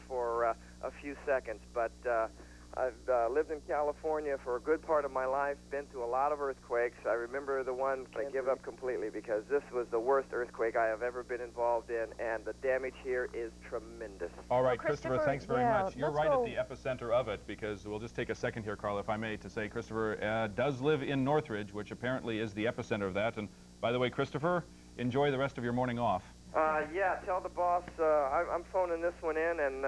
for a few seconds, but I've lived in California for a good part of my life, been through a lot of earthquakes. I remember the one I give up completely because this was the worst earthquake I have ever been involved in, and the damage here is tremendous. All right, Christopher, thanks very much. You're right at the epicenter of it, because we'll just take a second here, Carl, if I may, to say Christopher does live in Northridge, which apparently is the epicenter of that. And by the way, Christopher, enjoy the rest of your morning off. Yeah, tell the boss I'm phoning this one in, and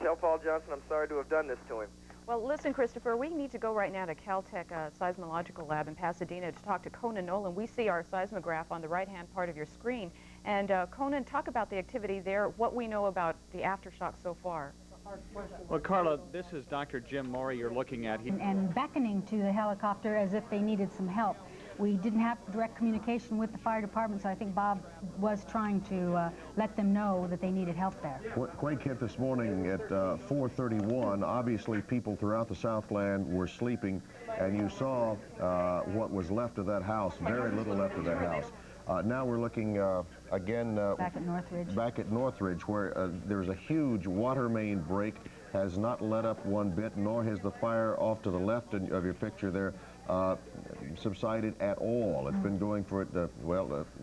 tell Paul Johnson I'm sorry to have done this to him. Well, listen, Christopher, we need to go right now to Caltech Seismological Lab in Pasadena to talk to Conan Nolan. We see our seismograph on the right-hand part of your screen. And Conan, talk about the activity there, what we know about the aftershock so far. Well, Carla, this is Dr. Jim Morey you're looking at. And beckoning to the helicopter as if they needed some help. We didn't have direct communication with the fire department, so I think Bob was trying to let them know that they needed help there. Quake hit this morning at 4:31. Obviously, people throughout the Southland were sleeping, and you saw what was left of that house, very little left of that house. Now we're looking again back at Northridge. Back at Northridge, where there's a huge water main break, has not let up one bit, nor has the fire off to the left of your picture there subsided at all. It's been going for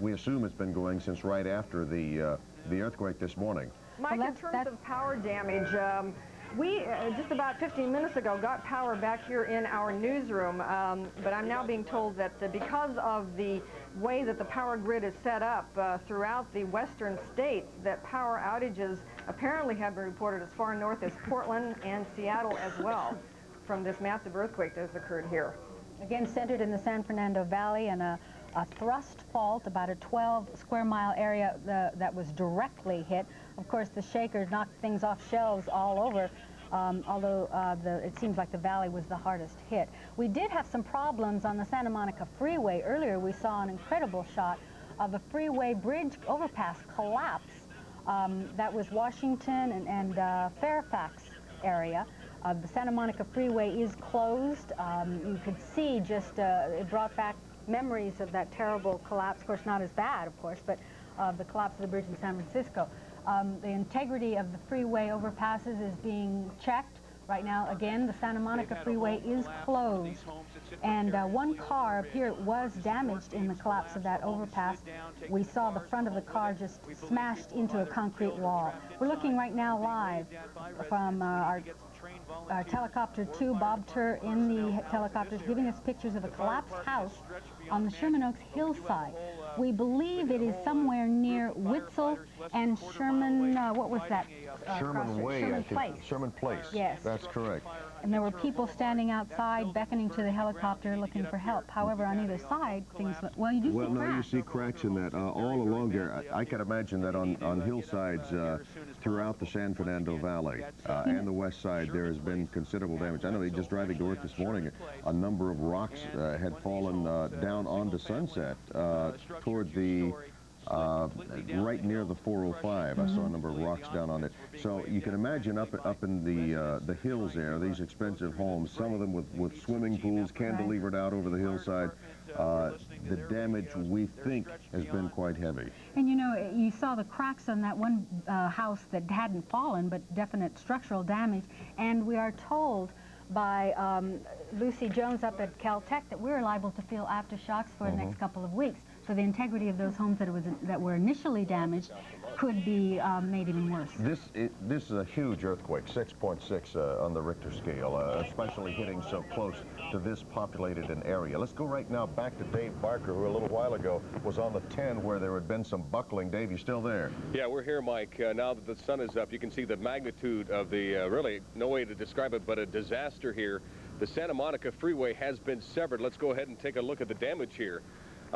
we assume it's been going since right after the earthquake this morning. Mike, in terms of power damage, we just about 15 minutes ago got power back here in our newsroom, but I'm now being told that because of the way that the power grid is set up throughout the western states, that power outages apparently have been reported as far north as Portland and Seattle as well from this massive earthquake that has occurred here. Again, centered in the San Fernando Valley, and a thrust fault, about a 12-square-mile area that was directly hit. Of course, the shaker knocked things off shelves all over, although it seems like the valley was the hardest hit. We did have some problems on the Santa Monica Freeway. Earlier, we saw an incredible shot of a freeway bridge overpass collapse. That was Washington and Fairfax area. The Santa Monica Freeway is closed. You could see just, it brought back memories of that terrible collapse. Of course, not as bad, of course, but the collapse of the bridge in San Francisco. The integrity of the freeway overpasses is being checked. Right now, again, the Santa Monica Freeway is closed. And one car up here was damaged in the collapse of that overpass. We saw the front of the car just smashed into a concrete wall. We're looking right now live from our Helicopter 2, Bob Turr in the helicopters, giving us pictures of a collapsed house on the Sherman Oaks hillside. We believe it is somewhere near Witzel and Sherman, what was that? Sherman Way, Sherman I think. Place. Sherman Place. Yes. That's correct. And there were people standing outside beckoning to the helicopter looking for help. However, on either side, things, well, you do see cracks. Well, no, you see cracks in that all along there. I can imagine that on hillsides throughout the San Fernando Valley and the west side, there has been considerable damage. I know just driving to work this morning, a number of rocks had fallen down onto Sunset toward the right near the 405. I saw a number of rocks down on it. So you can imagine up in the hills there, these expensive homes, some of them with swimming pools cantilevered out over the hillside. The damage, we think, has been quite heavy. And you know, you saw the cracks on that one house that hadn't fallen, but definite structural damage. And we are told by Lucy Jones up at Caltech that we're liable to feel aftershocks for the next couple of weeks. So the integrity of those homes that were initially damaged could be made even worse. This is a huge earthquake, 6.6 on the Richter scale, especially hitting so close to this populated an area. Let's go right now back to Dave Barker, who a little while ago was on the 10 where there had been some buckling. Dave, you still there? Yeah, we're here, Mike. Now that the sun is up, you can see the magnitude of the, really, no way to describe it, but a disaster here. The Santa Monica Freeway has been severed. Let's go ahead and take a look at the damage here.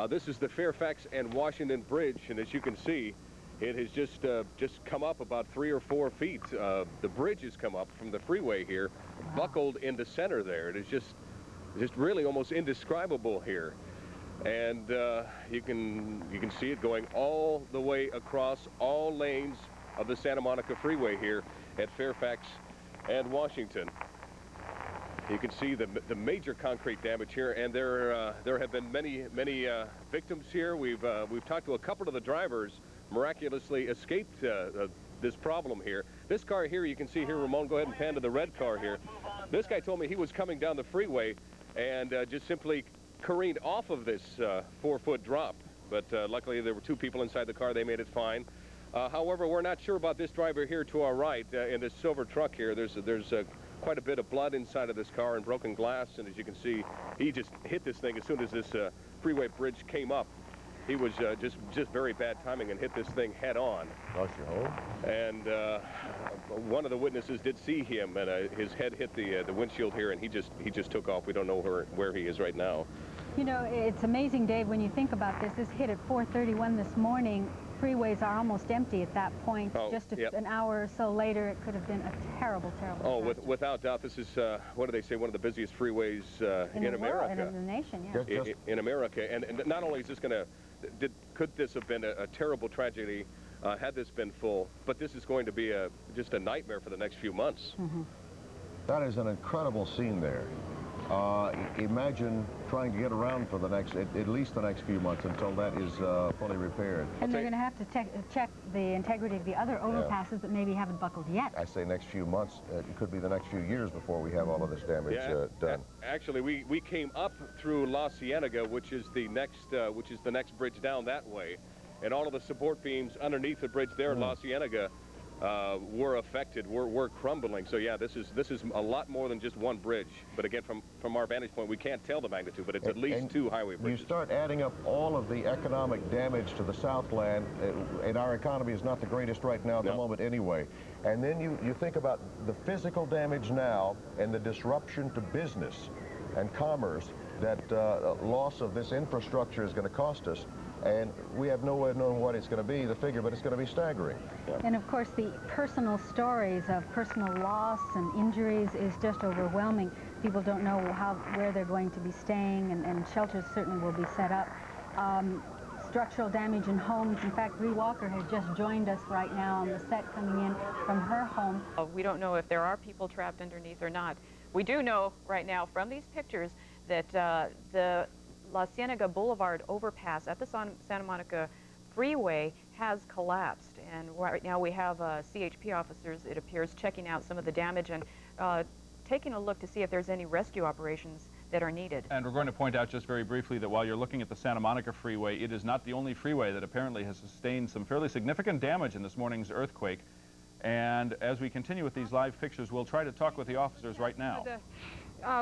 This is the Fairfax and Washington Bridge, and as you can see, it has just come up about 3 or 4 feet. The bridge has come up from the freeway here, buckled in the center there. It is just really almost indescribable here. And you can see it going all the way across all lanes of the Santa Monica Freeway here at Fairfax and Washington. You can see the major concrete damage here, and there have been many victims here. We've talked to a couple of the drivers, miraculously escaped this problem here. This car here, you can see here, Ramon, go ahead and pan to the red car here. This guy told me he was coming down the freeway and just simply careened off of this 4-foot drop. But luckily, there were 2 people inside the car. They made it fine. However, we're not sure about this driver here to our right in this silver truck here. There's quite a bit of blood inside of this car and broken glass. And as you can see, he just hit this thing as soon as this freeway bridge came up. He was just very bad timing and hit this thing head on. Lost your home? And one of the witnesses did see him, and his head hit the windshield here, and he just took off. We don't know where he is right now. You know, it's amazing, Dave, when you think about this. This hit at 4:31 this morning. Freeways are almost empty at that point. Just an hour or so later, it could have been a terrible, terrible disaster. Without doubt, this is, what do they say, one of the busiest freeways in America. And in the nation, yeah. In America. And not only is this going to, could this have been a terrible tragedy had this been full, but this is going to be just a nightmare for the next few months. Mm-hmm. That is an incredible scene there. Imagine trying to get around for the next, at least the next few months until that is fully repaired. And they're going to have to check the integrity of the other overpasses that maybe haven't buckled yet. I say next few months. It could be the next few years before we have all of this damage done. Actually, we came up through La Cienega, which is the next bridge down that way, and all of the support beams underneath the bridge there in La Cienega were affected, were crumbling. So yeah, this is a lot more than just one bridge. But again, from our vantage point, we can't tell the magnitude, but it's at least 2 highway bridges. You start adding up all of the economic damage to the Southland, and our economy is not the greatest right now at the moment anyway. And then you think about the physical damage now and the disruption to business and commerce that loss of this infrastructure is going to cost us. And we have no way of knowing what it's going to be, the figure, but it's going to be staggering. And of course, the personal stories of personal loss and injuries is just overwhelming. People don't know where they're going to be staying, and shelters certainly will be set up. Structural damage in homes. In fact, Bree Walker has just joined us right now on the set coming in from her home. We don't know if there are people trapped underneath or not. We do know right now from these pictures that the La Cienega Boulevard overpass at the Santa Monica Freeway has collapsed, and right now we have CHP officers, it appears, checking out some of the damage and taking a look to see if there's any rescue operations that are needed. And we're going to point out just very briefly that while you're looking at the Santa Monica Freeway, it is not the only freeway that apparently has sustained some fairly significant damage in this morning's earthquake. And as we continue with these live pictures, we'll try to talk with the officers right now.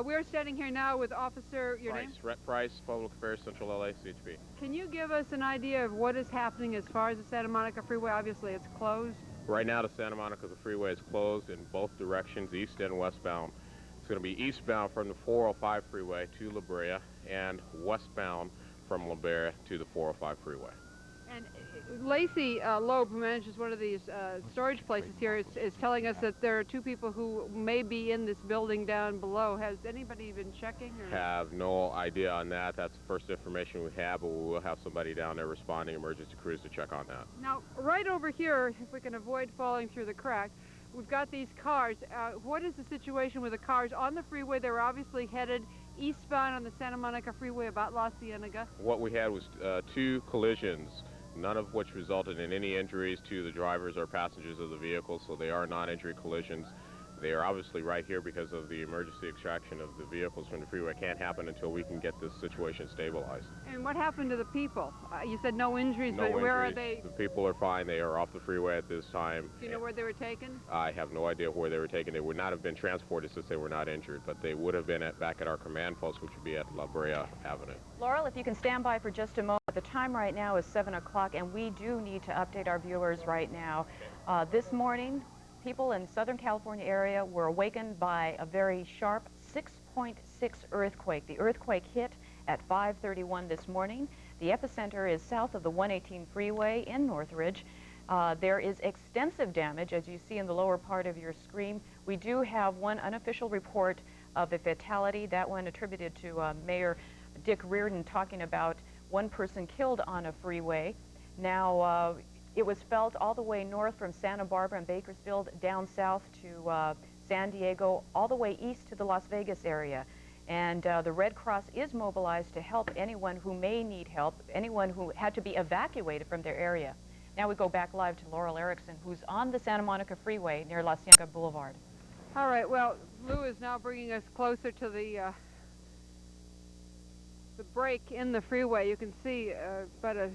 We're standing here now with Officer, your name? Rhett Price, Public Affairs, Central LA, CHP. Can you give us an idea of what is happening as far as the Santa Monica Freeway? Obviously, it's closed. Right now, the Santa Monica Freeway is closed in both directions, east and westbound. It's going to be eastbound from the 405 freeway to La Brea and westbound from La Brea to the 405 freeway. And Lacey Loeb, who manages one of these storage places here, is telling us that there are 2 people who may be in this building down below. Has anybody been checking? Or? Have no idea on that. That's the first information we have, but we will have somebody down there responding, emergency crews, to check on that. Now, right over here, if we can avoid falling through the crack, we've got these cars. What is the situation with the cars on the freeway? They were obviously headed eastbound on the Santa Monica Freeway about La Cienega. What we had was 2 collisions, none of which resulted in any injuries to the drivers or passengers of the vehicle, so they are non-injury collisions. They are obviously right here because of the emergency extraction of the vehicles from the freeway. Can't happen until we can get this situation stabilized. And what happened to the people? You said no injuries, no but injuries. Where are they? The people are fine. They are off the freeway at this time. Do you know where they were taken? I have no idea where they were taken. They would not have been transported since they were not injured, but they would have been back at our command post, which would be at La Brea Avenue. Laurel, if you can stand by for just a moment. The time right now is 7 o'clock, and we do need to update our viewers right now. This morning, people in Southern California area were awakened by a very sharp 6.6 earthquake. The earthquake hit at 5:31 this morning. The epicenter is south of the 118 freeway in Northridge. There is extensive damage, as you see in the lower part of your screen. We do have one unofficial report of a fatality, that one attributed to Mayor Dick Reardon, talking about 1 person killed on a freeway. Now, it was felt all the way north from Santa Barbara and Bakersfield, down south to San Diego, all the way east to the Las Vegas area. And the Red Cross is mobilized to help anyone who may need help, anyone who had to be evacuated from their area. Now we go back live to Laurel Erickson, who's on the Santa Monica Freeway near La Cienega Boulevard. All right, well, Lou is now bringing us closer to the break in the freeway. You can see about a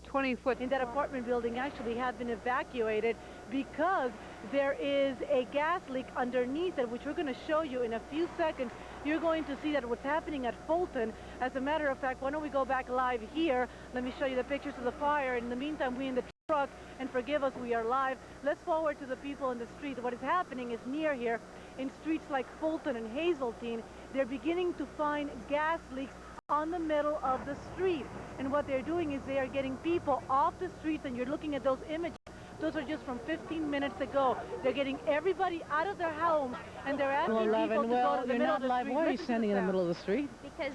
20-foot. In that apartment building actually have been evacuated because there is a gas leak underneath it, which we're going to show you in a few seconds. You're going to see that what's happening at Fulton. As a matter of fact, why don't we go back live here? Let me show you the pictures of the fire. In the meantime, we're in the truck, and forgive us, we are live. Let's forward to the people in the street. What is happening is near here, in streets like Fulton and Hazeltine, they're beginning to find gas leaks on the middle of the street. And what they're doing is they are getting people off the streets, and you're looking at those images. Those are just from 15 minutes ago. They're getting everybody out of their homes, and they're asking people to go to the middle of the street. Why are you standing in the middle of the street? Because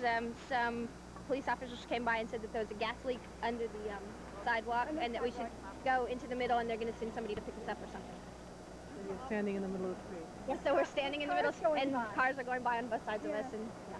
some police officers came by and said that there was a gas leak under the sidewalk, and that we should go into the middle, and they're going to send somebody to pick us up or something. So you're standing in the middle of the street. Yes, so we're standing in the middle, and cars are going by on both sides of us, and yeah.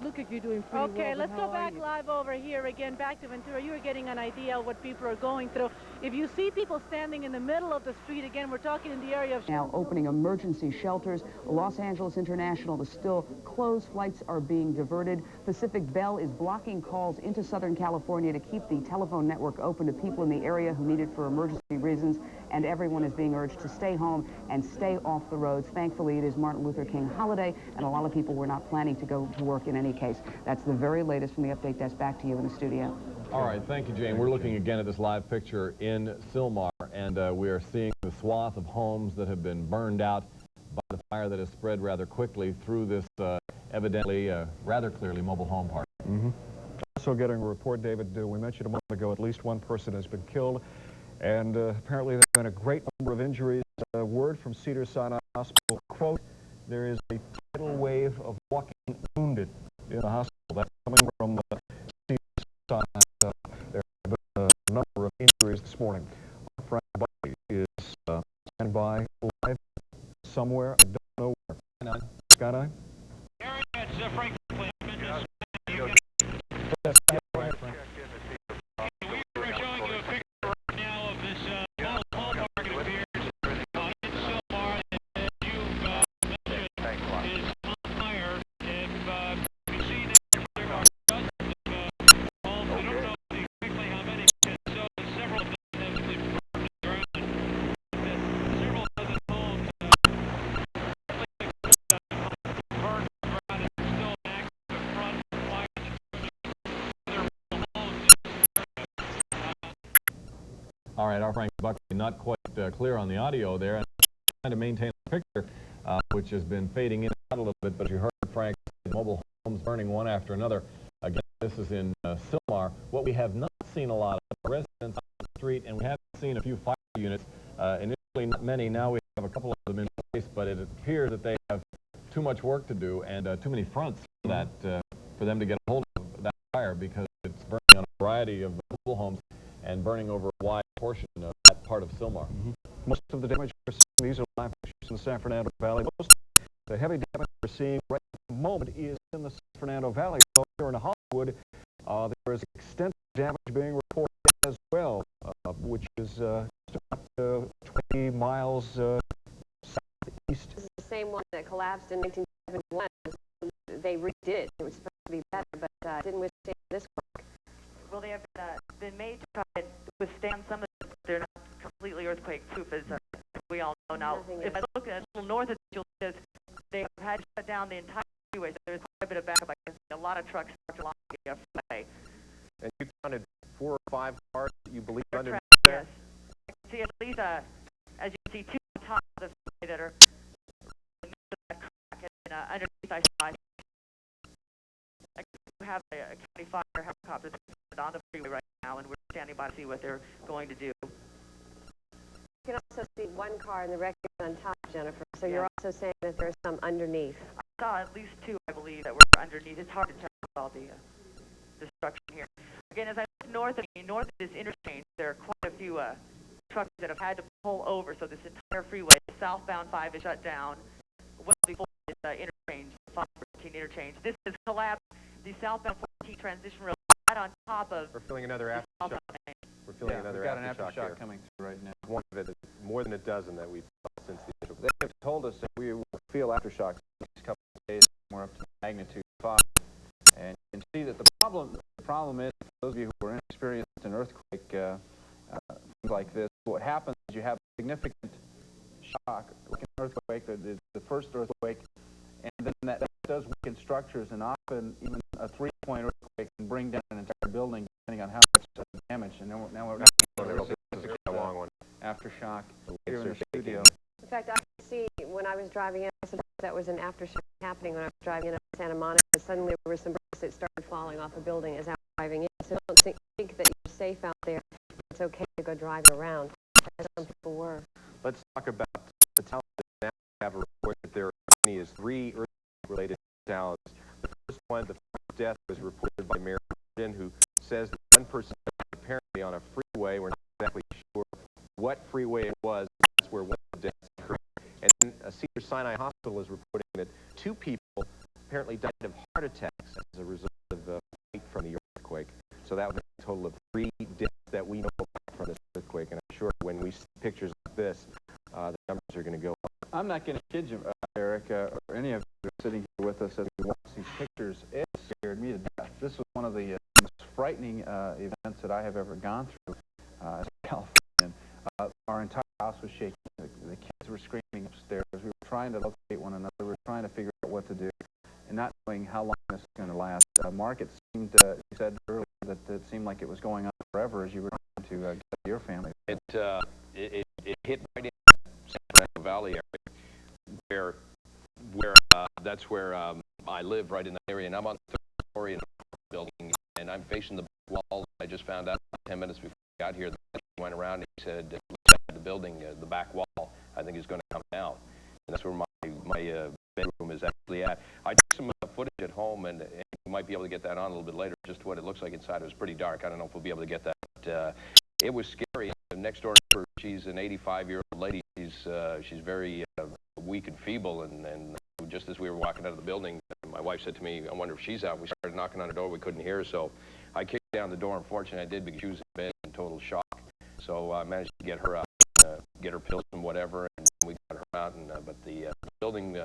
Look like you're doing pretty well. Okay, let's go back live over here again, back to Ventura. You are getting an idea of what people are going through. If you see people standing in the middle of the street, again, we're talking in the area of... Now opening emergency shelters. Los Angeles International is still closed. Flights are being diverted. Pacific Bell is blocking calls into Southern California to keep the telephone network open to people in the area who need it for emergency reasons. And everyone is being urged to stay home and stay off the roads. Thankfully, it is Martin Luther King holiday, and a lot of people were not planning to go to work in any case. That's the very latest from the update desk. Back to you in the studio. All right, thank you, Jane. We're looking again at this live picture in Sylmar, and we are seeing the swath of homes that have been burned out by the fire that has spread rather quickly through this evidently, rather clearly, mobile home park. Also getting a report, David, we mentioned a moment ago at least one person has been killed, and apparently there have been a great number of injuries. Word from Cedars-Sinai Hospital, quote, there is a tidal wave of walking wounded in the hospital. That's coming from Cedars-Sinai. There have been a number of injuries this morning. Frank Buckley is standing by live somewhere. I don't know where. Skyline? It's Frank Buckley. We are showing you a picture right now of this mobile home park. It appears in Sylmar, as you've mentioned, is on fire. If you see that there are dozens of homes, I don't know exactly how many, because several of them have been burned to the ground. Several dozen homes burned to the ground and still an active front fire All right, our Frank Buckley not quite clear on the audio there, and trying to maintain the picture, which has been fading in and out a little bit, but you heard Frank, mobile homes burning one after another. Again, this is in Sylmar. What we have not seen a lot of residents on the street, and we have seen a few fire units. Initially, not many. Now we have a couple of them in place, but it appears that they have too much work to do and too many fronts for that for them to get a hold of that fire, because it's burning on a variety of mobile homes and burning over a wide portion of that part of Sylmar. Most of the damage we're seeing, these are live pictures in the San Fernando Valley. Most of the heavy damage we're seeing right at the moment is in the San Fernando Valley. So here in Hollywood, there is extensive damage being reported as well, which is just about 20 miles southeast. This is the same one that collapsed in 1971. They redid it. It was supposed to be better, but didn't withstand this quake. Well, they have been made to try to withstand some of it. They're not completely earthquake-proof, as we all know now. If I look at a little north of it, they have had to shut down the entire freeway. So there's quite a bit of backup. I can see a lot of trucks parked along the freeway. And you counted 4 or 5 cars that you believe underneath there? Yes. I can see at least, as you can see, 2 on top of the freeway that are in that crack, and underneath I saw. I have a county fire helicopter on the freeway right now, and we're standing by to see what they're going to do. You can also see one car in the wreckage on top, Jennifer. So you're also saying that there's some underneath. I saw at least 2, I believe, that were underneath. It's hard to tell with all the destruction here. Again, as I look north of this interchange, there are quite a few trucks that have had to pull over. So this entire freeway, southbound 5 is shut down well before this interchange, 514 interchange. This has collapsed. The southbound 14 transition rail right on top of. We're feeling another aftershock. We're feeling another we've got an aftershock aftershock here. coming through right now. One of it, more than a dozen that we've felt since the initial. They have told us that we will feel aftershocks these couple of days. We're up to magnitude 5, and you can see that the problem is, for those of you who are inexperienced in earthquake, things like this, what happens is you have a significant shock, like an earthquake, the first earthquake, and then that does weaken structures, and often even a 3-point earthquake can bring down an entire building, depending on how much damage. And now we're a long one. Aftershock here in the studio. In fact, I could see when I was driving in, I suppose that was an aftershock happening when I was driving in at Santa Monica. Suddenly there were some bricks that started falling off a building as I was driving in. So don't think that you're safe out there. It's okay to go driving around, as some people were. Let's talk about fatalities. Now we have a report that there are as many as 3 earthquake-related fatalities. The first one, the first death, was reported by Mayor Gordon, who says that one person apparently on a freeway. We're not exactly sure what freeway it was. That's where one of the deaths occurred. And then Cedars-Sinai Hospital is reporting that 2 people apparently died of heart attacks as a result of flight from the earthquake. So that would make a total of 3 deaths that we know about from this earthquake. And I'm sure when we see pictures like this, the numbers are going to go up. I'm not going to kid you, Eric, or any of you sitting here with us as we watch these pictures. It scared me to death. This was one of the most frightening events that I have ever gone through as a Californian. Our entire house was shaking. The kids were screaming upstairs. We were trying to locate one another. We were trying to figure out what to do, and not knowing how long this was going to last. Mark, it seemed, you said earlier that it seemed like it was going on forever as you were trying to get to your family. It hit right in San Fernando Valley area, where that's where I live, right in that area, and I'm on the 3rd story in the building, and I'm facing the wall. I just found out 10 minutes before I got here that he went around and he said, the building, the back wall, I think is going to come out, and that's where my bedroom is actually at. I took some footage at home, and you might be able to get that on a little bit later, just what it looks like inside. It was pretty dark. I don't know if we'll be able to get that. But, it was scary. Next door neighbor, she's an 85-year-old lady. She's very weak and feeble, and just as we were walking out of the building, my wife said to me, I wonder if she's out. We started knocking on the door. We couldn't hear her, so I kicked down the door. Unfortunately, I did because she was in bed in total shock. So I managed to get her out, get her pills and whatever, and we got her out. And but the building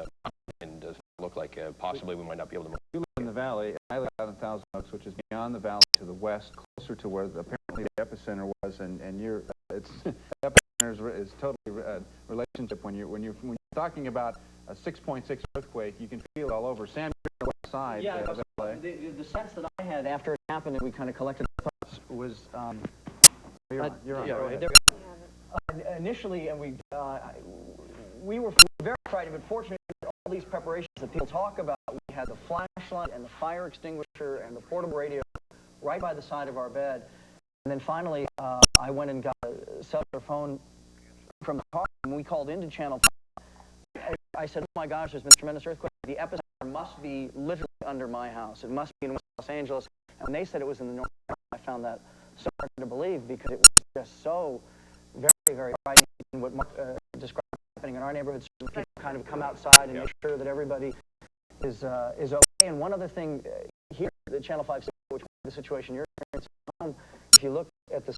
does look like possibly we might not be able to move. You live in the valley. I live out in Thousand Oaks, which is beyond the valley to the west, closer to where apparently the epicenter was, and you're it's the epicenter is totally relationship when you're talking about a 6.6 earthquake. You can feel it all over. Sam, you're on the west side of LA. The sense that I had after it happened and we kind of collected thoughts was initially, and we were very frightened, but fortunately all these preparations that people talk about, we had the flashlight and the fire extinguisher and the portable radio right by the side of our bed. And then finally, I went and got a cellular phone from the car, and we called into Channel 5. I said, oh my gosh, there's been a tremendous earthquake. The epicenter must be literally under my house. It must be in Los Angeles. And when they said it was in the north, I found that so hard to believe because it was just so very, very frightening. What Mark described happening in our neighborhood, so people kind of come outside and make sure that everybody is okay. And one other thing here, the Channel 5, which the situation you're experiencing at home, if you look at the